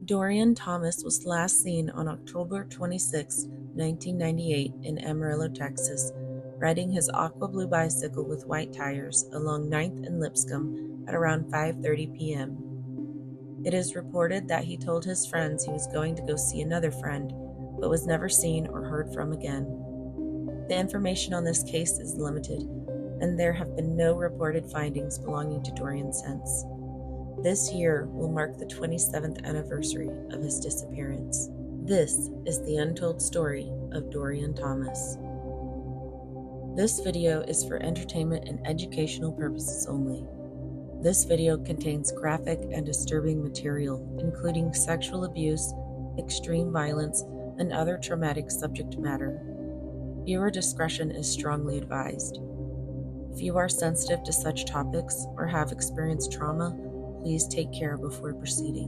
Dorien Thomas was last seen on October 26, 1998 in Amarillo, Texas, riding his aqua blue bicycle with white tires along 9th and Lipscomb at around 5:30 p.m. It is reported that he told his friends he was going to go see another friend, but was never seen or heard from again. The information on this case is limited, and there have been no reported findings belonging to Dorien since. This year will mark the 27th anniversary of his disappearance. This is the untold story of Dorien Thomas. This video is for entertainment and educational purposes only. This video contains graphic and disturbing material, including sexual abuse, extreme violence, and other traumatic subject matter. Viewer discretion is strongly advised. If you are sensitive to such topics or have experienced trauma, please take care before proceeding.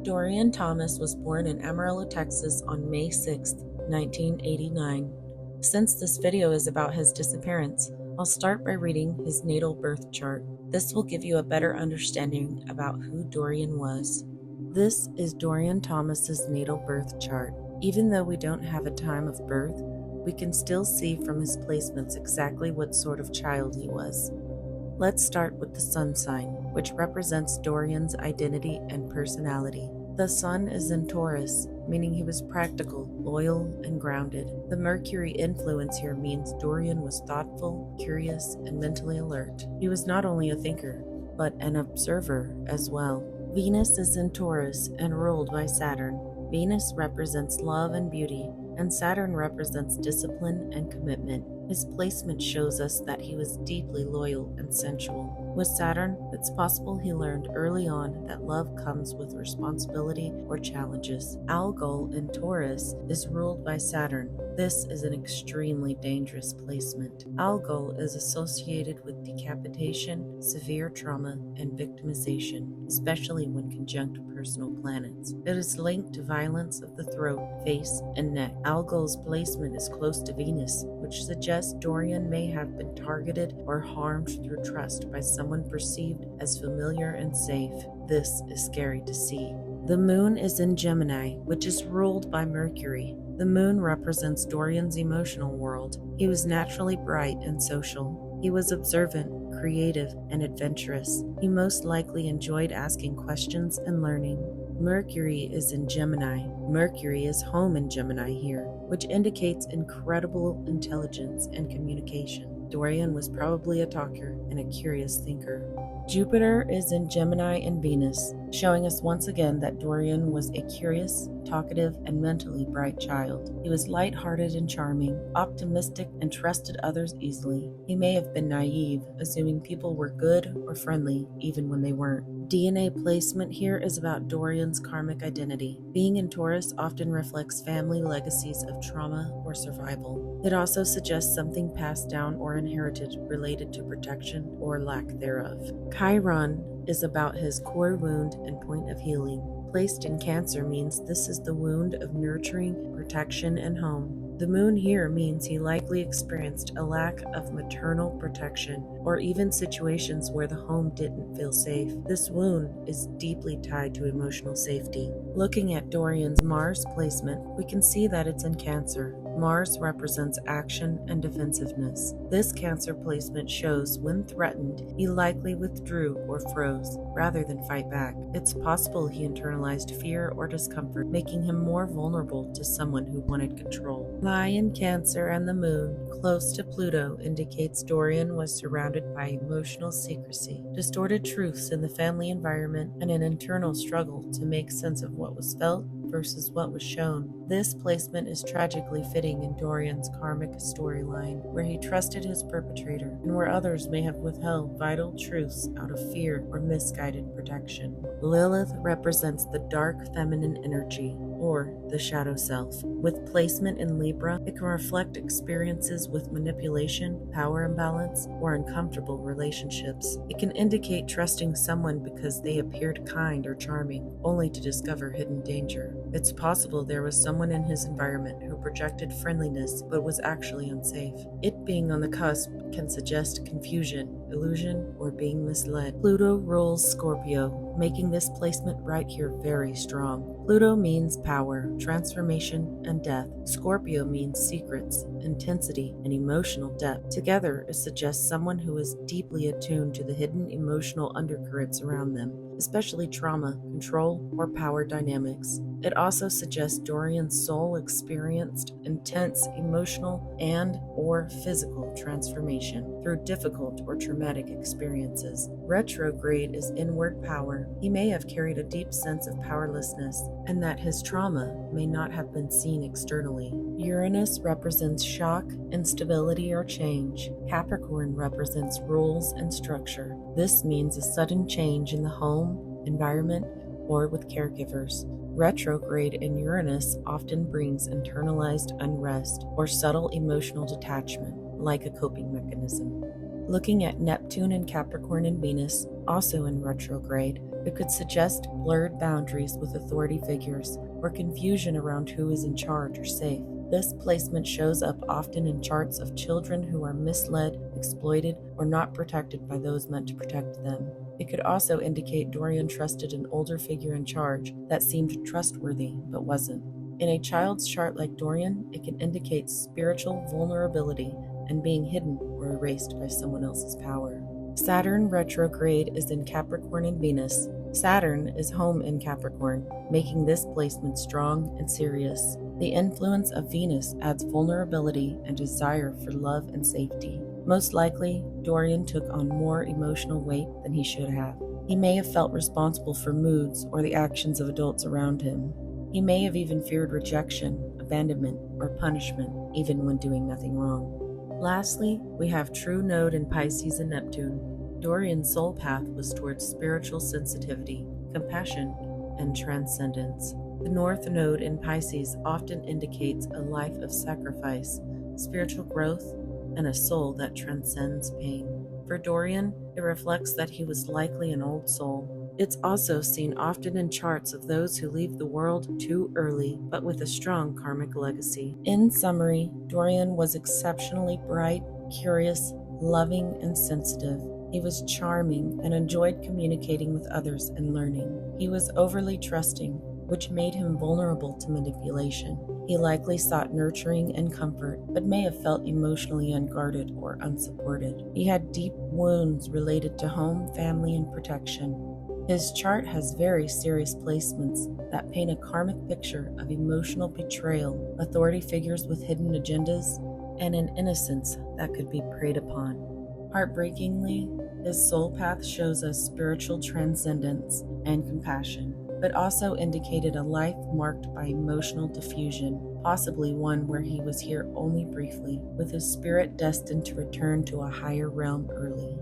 Dorien Thomas was born in Amarillo, Texas on May 6, 1989. Since this video is about his disappearance, I'll start by reading his natal birth chart. This will give you a better understanding about who Dorien was. This is Dorien Thomas's natal birth chart. Even though we don't have a time of birth, we can still see from his placements exactly what sort of child he was. Let's start with the sun sign, which represents Dorien's identity and personality. The sun is in Taurus, meaning he was practical, loyal, and grounded. The Mercury influence here means Dorien was thoughtful, curious, and mentally alert. He was not only a thinker, but an observer as well. Venus is in Taurus and ruled by Saturn. Venus represents love and beauty, and Saturn represents discipline and commitment. His placement shows us that he was deeply loyal and sensual. With Saturn, it's possible he learned early on that love comes with responsibility or challenges. Algol in Taurus is ruled by Saturn. This is an extremely dangerous placement. Algol is associated with decapitation, severe trauma, and victimization, especially when conjunct personal planets. It is linked to violence of the throat, face, and neck. Algol's placement is close to Venus, which suggests Dorien may have been targeted or harmed through trust by someone perceived as familiar and safe. This is scary to see. The moon is in Gemini, which is ruled by Mercury. The moon represents Dorien's emotional world. He was naturally bright and social. He was observant, creative, and adventurous. He most likely enjoyed asking questions and learning. Mercury is in Gemini. Mercury is home in Gemini here, which indicates incredible intelligence and communication. Dorien was probably a talker and a curious thinker. Jupiter is in Gemini and Venus, showing us once again that Dorien was a curious, talkative, and mentally bright child. He was lighthearted and charming, optimistic, and trusted others easily. He may have been naive, assuming people were good or friendly even when they weren't. DNA placement here is about Dorien's karmic identity. Being in Taurus often reflects family legacies of trauma or survival. It also suggests something passed down or inherited related to protection or lack thereof. Chiron is about his core wound and point of healing. Placed in Cancer means this is the wound of nurturing, protection, and home. The moon here means he likely experienced a lack of maternal protection or even situations where the home didn't feel safe. This wound is deeply tied to emotional safety. Looking at Dorien's Mars placement, we can see that it's in Cancer. Mars represents action and defensiveness. This Cancer placement shows when threatened, he likely withdrew or froze rather than fight back. It's possible he internalized fear or discomfort, making him more vulnerable to someone who wanted control. Lion, Cancer, and the moon close to Pluto indicates Dorien was surrounded by emotional secrecy, distorted truths in the family environment, and an internal struggle to make sense of what was felt versus what was shown. This placement is tragically fitting in Dorien's karmic storyline, where he trusted his perpetrator and where others may have withheld vital truths out of fear or misguided protection. Lilith represents the dark feminine energy, or the shadow self. With placement in Libra, it can reflect experiences with manipulation, power imbalance, or uncomfortable relationships. It can indicate trusting someone because they appeared kind or charming, only to discover hidden danger. It's possible there was someone in his environment who projected friendliness but was actually unsafe. It being on the cusp can suggest confusion, illusion, or being misled. Pluto rules Scorpio, making this placement right here very strong. Pluto means power, transformation, and death. Scorpio means secrets, intensity, and emotional depth. Together, it suggests someone who is deeply attuned to the hidden emotional undercurrents around them, especially trauma, control, or power dynamics. It also suggests Dorian's soul experienced intense emotional and/or physical transformation through difficult or traumatic experiences. Retrograde is inward power. He may have carried a deep sense of powerlessness, and that his trauma may not have been seen externally. Uranus represents shock, instability, or change. Capricorn represents rules and structure. This means a sudden change in the home, environment, or with caregivers. Retrograde in Uranus often brings internalized unrest or subtle emotional detachment, like a coping mechanism. Looking at Neptune and Capricorn and Venus, also in retrograde, it could suggest blurred boundaries with authority figures or confusion around who is in charge or safe. This placement shows up often in charts of children who are misled, exploited, or not protected by those meant to protect them. It could also indicate Dorien trusted an older figure in charge that seemed trustworthy but wasn't. In a child's chart like Dorien, it can indicate spiritual vulnerability and being hidden or erased by someone else's power. Saturn retrograde is in Capricorn and Venus. Saturn is home in Capricorn, making this placement strong and serious. The influence of Venus adds vulnerability and desire for love and safety. Most likely, Dorien took on more emotional weight than he should have. He may have felt responsible for moods or the actions of adults around him. He may have even feared rejection, abandonment, or punishment, even when doing nothing wrong. Lastly, we have true node in Pisces and Neptune. Dorian's soul path was towards spiritual sensitivity, compassion, and transcendence. The North Node in Pisces often indicates a life of sacrifice, spiritual growth, and a soul that transcends pain. For Dorien, it reflects that he was likely an old soul. It's also seen often in charts of those who leave the world too early, but with a strong karmic legacy. In summary, Dorien was exceptionally bright, curious, loving, and sensitive. He was charming and enjoyed communicating with others and learning. He was overly trusting, which made him vulnerable to manipulation. He likely sought nurturing and comfort, but may have felt emotionally unguarded or unsupported. He had deep wounds related to home, family, and protection. His chart has very serious placements that paint a karmic picture of emotional betrayal, authority figures with hidden agendas, and an innocence that could be preyed upon. Heartbreakingly, his soul path shows us spiritual transcendence and compassion, but also indicated a life marked by emotional diffusion, possibly one where he was here only briefly, with his spirit destined to return to a higher realm early.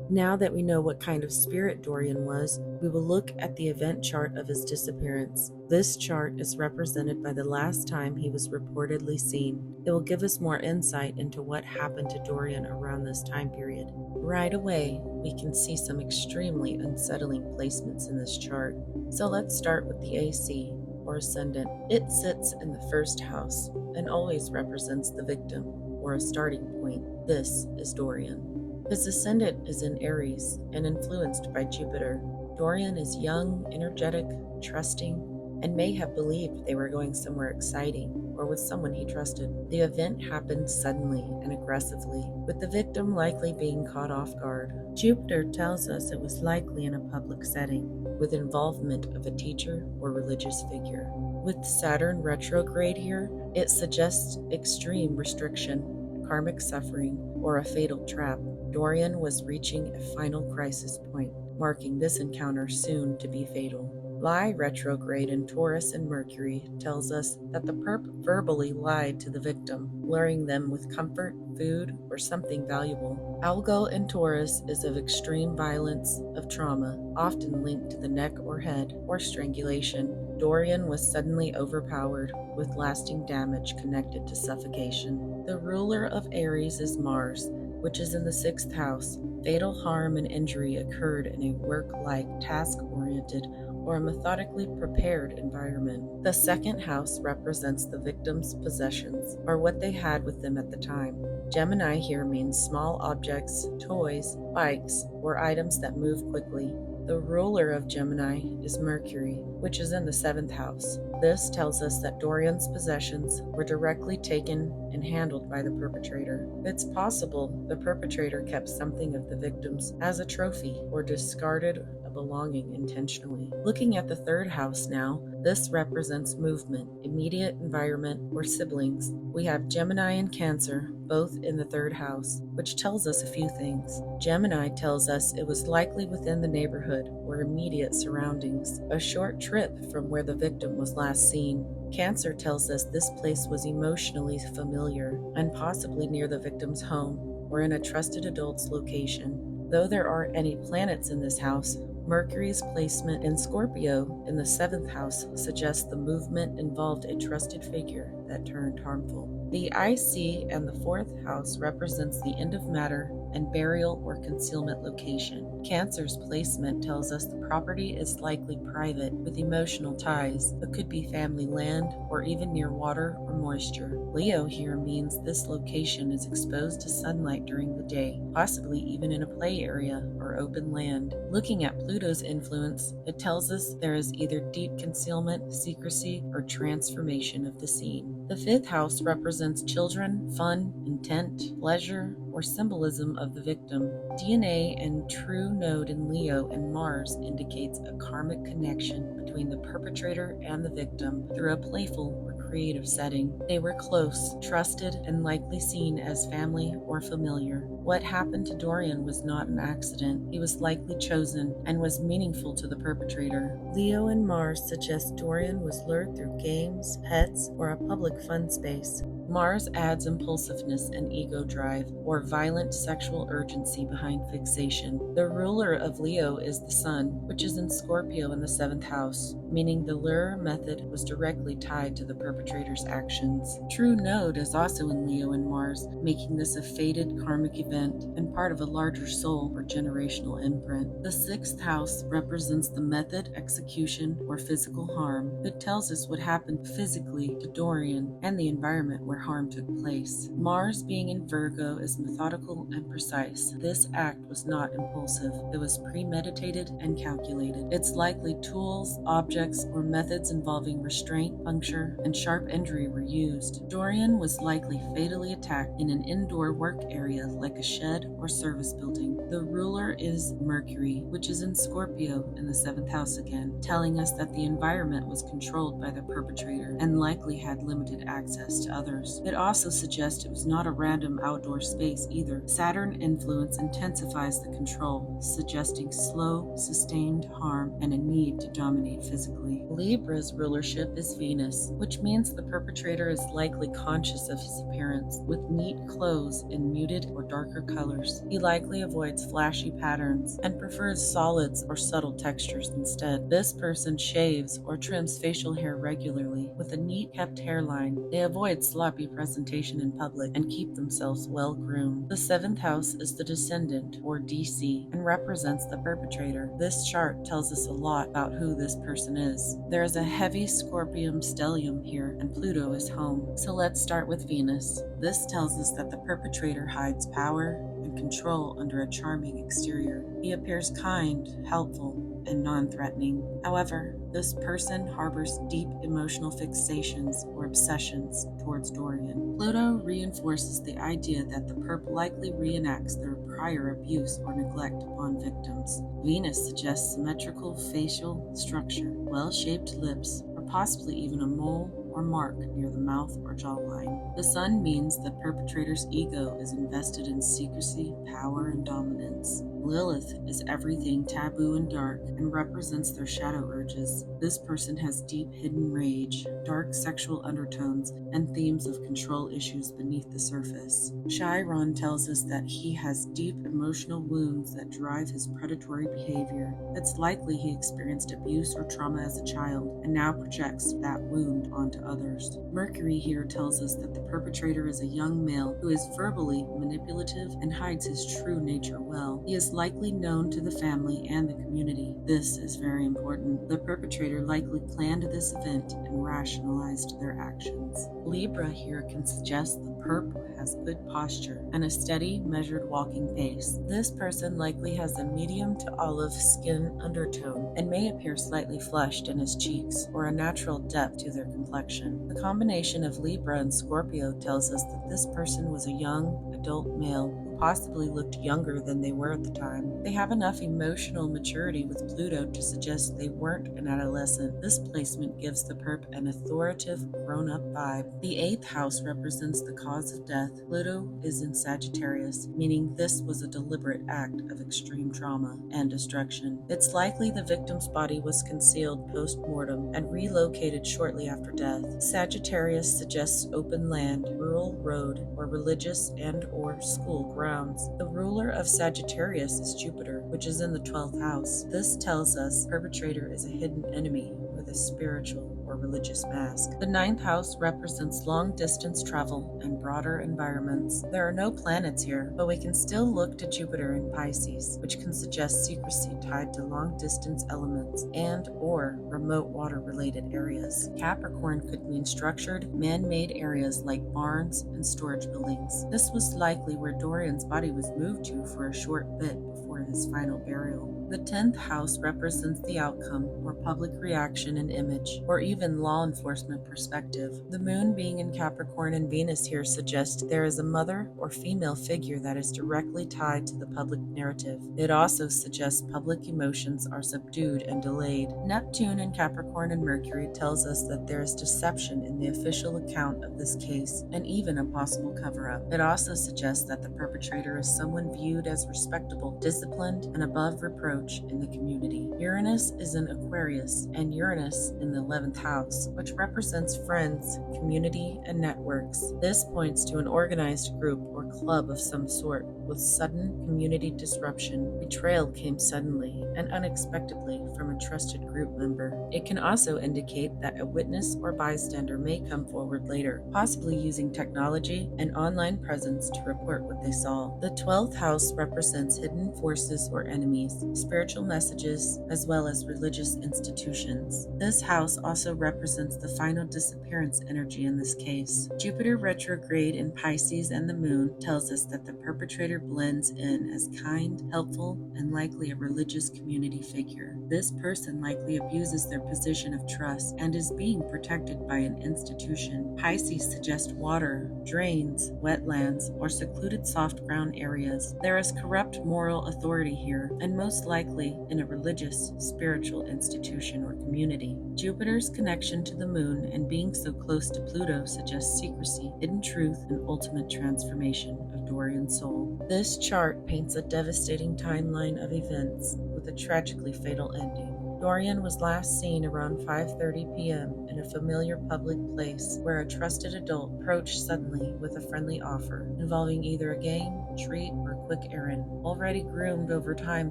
Now that we know what kind of spirit Dorien was, we will look at the event chart of his disappearance. This chart is represented by the last time he was reportedly seen. It will give us more insight into what happened to Dorien around this time period. Right away, we can see some extremely unsettling placements in this chart. So let's start with the AC, or ascendant. It sits in the first house and always represents the victim, or a starting point. This is Dorien. His ascendant is in Aries and influenced by Jupiter. Dorien is young, energetic, trusting, and may have believed they were going somewhere exciting or with someone he trusted. The event happened suddenly and aggressively, with the victim likely being caught off guard. Jupiter tells us it was likely in a public setting, with involvement of a teacher or religious figure. With Saturn retrograde here, it suggests extreme restriction, karmic suffering, or a fatal trap. Dorien was reaching a final crisis point, marking this encounter soon to be fatal. Lie retrograde in Taurus and Mercury tells us that the perp verbally lied to the victim, luring them with comfort, food, or something valuable. Algol in Taurus is of extreme violence, of trauma, often linked to the neck or head, or strangulation. Dorien was suddenly overpowered, with lasting damage connected to suffocation. The ruler of Aries is Mars, which is in the 6th house. Fatal harm and injury occurred in a work-like, task-oriented, or a methodically prepared environment. The 2nd house represents the victim's possessions, or what they had with them at the time. Gemini here means small objects, toys, bikes, or items that move quickly. The ruler of Gemini is Mercury, which is in the 7th house. This tells us that Dorien's possessions were directly taken and handled by the perpetrator. It's possible the perpetrator kept something of the victims as a trophy or discarded a belonging intentionally. Looking at the 3rd house now, this represents movement, immediate environment, or siblings. We have Gemini and Cancer, both in the 3rd house, which tells us a few things. Gemini tells us it was likely within the neighborhood or immediate surroundings, a short trip from where the victim was last seen. Cancer tells us this place was emotionally familiar and possibly near the victim's home or in a trusted adult's location. Though there aren't any planets in this house, Mercury's placement in Scorpio in the 7th house suggests the movement involved a trusted figure that turned harmful. The IC and the 4th house represents the end of matter and burial or concealment location. Cancer's placement tells us the property is likely private with emotional ties, but could be family land or even near water or moisture. Leo here means this location is exposed to sunlight during the day, possibly even in a play area or open land. Looking at Pluto's influence, it tells us there is either deep concealment, secrecy, or transformation of the scene. The 5th house represents children, fun, intent, pleasure, or symbolism of the victim. DNA and true node in Leo and Mars indicates a karmic connection between the perpetrator and the victim through a playful or creative setting. They were close, trusted, and likely seen as family or familiar. What happened to Dorien was not an accident. He was likely chosen and was meaningful to the perpetrator. Leo and Mars suggest Dorien was lured through games, pets, or a public fun space. Mars adds impulsiveness and ego drive, or violent sexual urgency behind fixation. The ruler of Leo is the Sun, which is in Scorpio in the 7th house, meaning the lure method was directly tied to the perpetrator's actions. True node is also in Leo and Mars, making this a fated karmic event and part of a larger soul or generational imprint. The 6th house represents the method, execution, or physical harm. It tells us what happened physically to Dorien and the environment where harm took place. Mars being in Virgo is methodical and precise. This act was not impulsive. It was premeditated and calculated. It's likely tools, objects, or methods involving restraint, puncture, and sharp injury were used. Dorien was likely fatally attacked in an indoor work area like a shed or service building. The ruler is Mercury, which is in Scorpio in the 7th house again, telling us that the environment was controlled by the perpetrator and likely had limited access to others. It also suggests it was not a random outdoor space either. Saturn influence intensifies the control, suggesting slow, sustained harm and a need to dominate physically. Libra's rulership is Venus, which means the perpetrator is likely conscious of his appearance, with neat clothes in muted or darker colors. He likely avoids flashy patterns and prefers solids or subtle textures instead. This person shaves or trims facial hair regularly with a neat kept hairline. They avoid sloppy presentation in public and keep themselves well groomed. The 7th house is the descendant, or DC, and represents the perpetrator. This chart tells us a lot about who this person is. There is a heavy scorpion stellium here, and Pluto is home. So let's start with Venus. This tells us that the perpetrator hides power and control under a charming exterior. He appears kind, helpful, and non-threatening. However, this person harbors deep emotional fixations or obsessions towards Dorien. Pluto reinforces the idea that the perp likely reenacts their prior abuse or neglect upon victims. Venus suggests symmetrical facial structure, well-shaped lips, or possibly even a mole or mark near the mouth or jawline. The Sun means the perpetrator's ego is invested in secrecy, power, and dominance. Lilith is everything taboo and dark and represents their shadow urges. This person has deep hidden rage, dark sexual undertones, and themes of control issues beneath the surface. Chiron tells us that he has deep emotional wounds that drive his predatory behavior. It's likely he experienced abuse or trauma as a child and now projects that wound onto others. Mercury here tells us that the perpetrator is a young male who is verbally manipulative and hides his true nature well. He is likely known to the family and the community. This is very important. The perpetrator likely planned this event and rationalized their actions. Libra here can suggest the perp has good posture and a steady, measured walking pace. This person likely has a medium to olive skin undertone and may appear slightly flushed in his cheeks or a natural depth to their complexion. The combination of Libra and Scorpio tells us that this person was a young, adult male who possibly looked younger than they were at the time. They have enough emotional maturity with Pluto to suggest they weren't an adolescent. This placement gives the perp an authoritative, grown-up vibe. The 8th house represents the cause of death. Pluto is in Sagittarius, meaning this was a deliberate act of extreme trauma and destruction. It's likely the victim's body was concealed post-mortem and relocated shortly after death. Sagittarius suggests open land, rural road, or religious and/or school grounds. The ruler of Sagittarius is Jupiter, which is in the 12th house. This tells us perpetrator is a hidden enemy with a spiritual or religious mask. The 9th house represents long-distance travel and broader environments. There are no planets here, but we can still look to Jupiter in Pisces, which can suggest secrecy tied to long-distance elements and/or remote water-related areas. Capricorn could mean structured, man-made areas like barns and storage buildings. This was likely where Dorien's body was moved to for a short bit before his final burial. The 10th house represents the outcome or public reaction and image, or even law enforcement perspective. The moon being in Capricorn and Venus here suggests there is a mother or female figure that is directly tied to the public narrative. It also suggests public emotions are subdued and delayed. Neptune in Capricorn and Mercury tells us that there is deception in the official account of this case and even a possible cover-up. It also suggests that the perpetrator is someone viewed as respectable, disciplined, and above reproach in the community. Uranus is in Aquarius and Uranus in the 11th house, which represents friends, community, and networks. This points to an organized group or club of some sort with sudden community disruption. Betrayal came suddenly and unexpectedly from a trusted group member. It can also indicate that a witness or bystander may come forward later, possibly using technology and online presence to report what they saw. The 12th house represents hidden forces or enemies, spiritual messages, as well as religious institutions. This house also represents the final disappearance energy in this case. Jupiter retrograde in Pisces and the moon tells us that the perpetrator blends in as kind, helpful, and likely a religious community figure. This person likely abuses their position of trust and is being protected by an institution. Pisces suggests water, drains, wetlands, or secluded soft ground areas. There is corrupt moral authority here, and most likely in a religious, spiritual institution or community. Jupiter's connection to the moon and being so close to Pluto suggests secrecy, hidden truth, and ultimate transformation of Dorien's soul. This chart paints a devastating timeline of events with a tragically fatal ending. Dorien was last seen around 5:30 p.m. in a familiar public place where a trusted adult approached suddenly with a friendly offer involving either a game, treat, or quick errand. Already groomed over time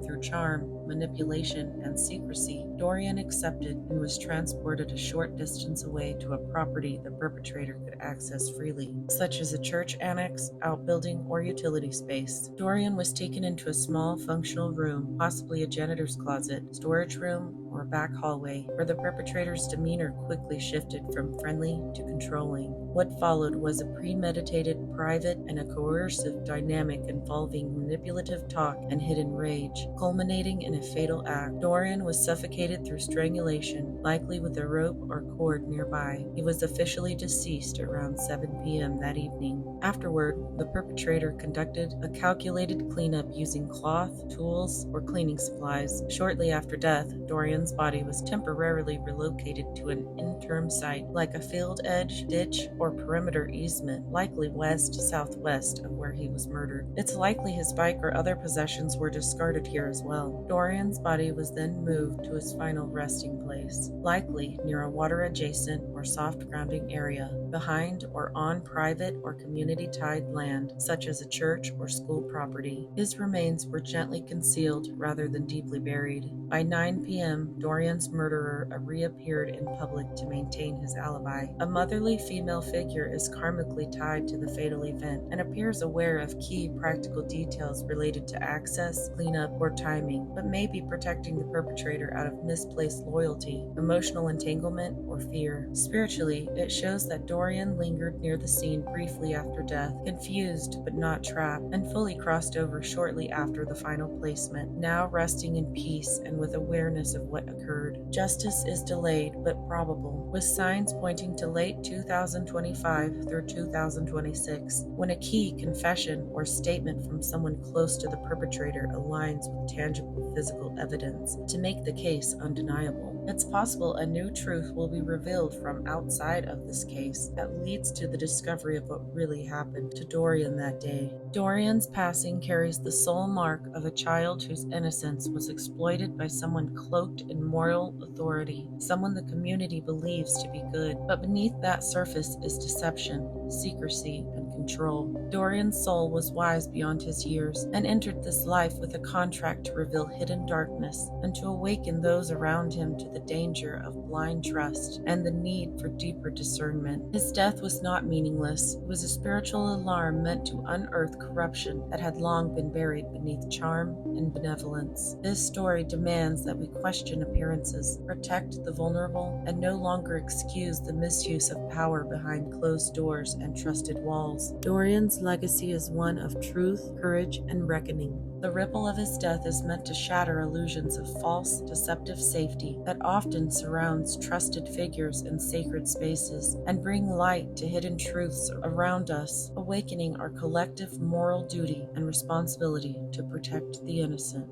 through charm, manipulation, and secrecy, Dorien accepted and was transported a short distance away to a property the perpetrator could access freely, such as a church annex, outbuilding, or utility space. Dorien was taken into a small functional room, possibly a janitor's closet, storage room, or a back hallway, where the perpetrator's demeanor quickly shifted from friendly to controlling. What followed was a premeditated, private, and a coercive dynamic involving manipulative talk and hidden rage, culminating in a fatal act. Dorien was suffocated through strangulation, likely with a rope or cord nearby. He was officially deceased around 7 p.m. that evening. Afterward, the perpetrator conducted a calculated cleanup using cloth, tools, or cleaning supplies. Shortly after death, Dorien's body was temporarily relocated to an interim site, like a field edge, ditch, or perimeter easement, likely west-southwest of where he was murdered. It's likely his bike or other possessions were discarded here as well. Dorien's body was then moved to his final resting place, likely near a water-adjacent or soft-grounding area, behind or on private or community-tied land, such as a church or school property. His remains were gently concealed rather than deeply buried. By 9 p.m., Dorien's murderer reappeared in public to maintain his alibi. A motherly female figure is karmically tied to the fatal event and appears aware of key practical details related to access, cleanup, or timing, but may be protecting the perpetrator out of misplaced loyalty, emotional entanglement, or fear. Spiritually, it shows that Dorien lingered near the scene briefly after death, confused but not trapped, and fully crossed over shortly after the final placement, now resting in peace and with awareness of what occurred. Justice is delayed but probable, with signs pointing to late 2025 through 2026, when a key confession or statement from someone close to the perpetrator aligns with tangible physical evidence to make the case undeniable. It's possible a new truth will be revealed from outside of this case that leads to the discovery of what really happened to Dorien that day. Dorien's passing carries the sole mark of a child whose innocence was exploited by someone cloaked in moral authority, someone the community believes to be good. But beneath that surface is deception, secrecy, and control. Dorien's soul was wise beyond his years and entered this life with a contract to reveal hidden darkness and to awaken those around him to the danger of blind trust and the need for deeper discernment. His death was not meaningless. It was a spiritual alarm meant to unearth corruption that had long been buried beneath charm and benevolence. This story demands that we question appearances, protect the vulnerable, and no longer excuse the misuse of power behind closed doors and trusted walls. Dorien's legacy is one of truth, courage, and reckoning. The ripple of his death is meant to shatter illusions of false, deceptive safety that often surrounds trusted figures in sacred spaces and bring light to hidden truths around us, awakening our collective moral duty and responsibility to protect the innocent.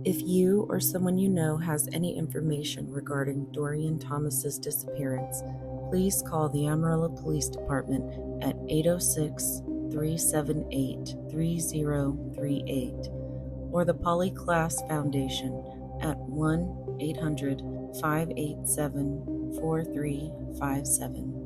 If you or someone you know has any information regarding Dorien Thomas's disappearance, please call the Amarillo Police Department at 806-378-3038 or the Polly Klaas Foundation at 1-800-587-4357.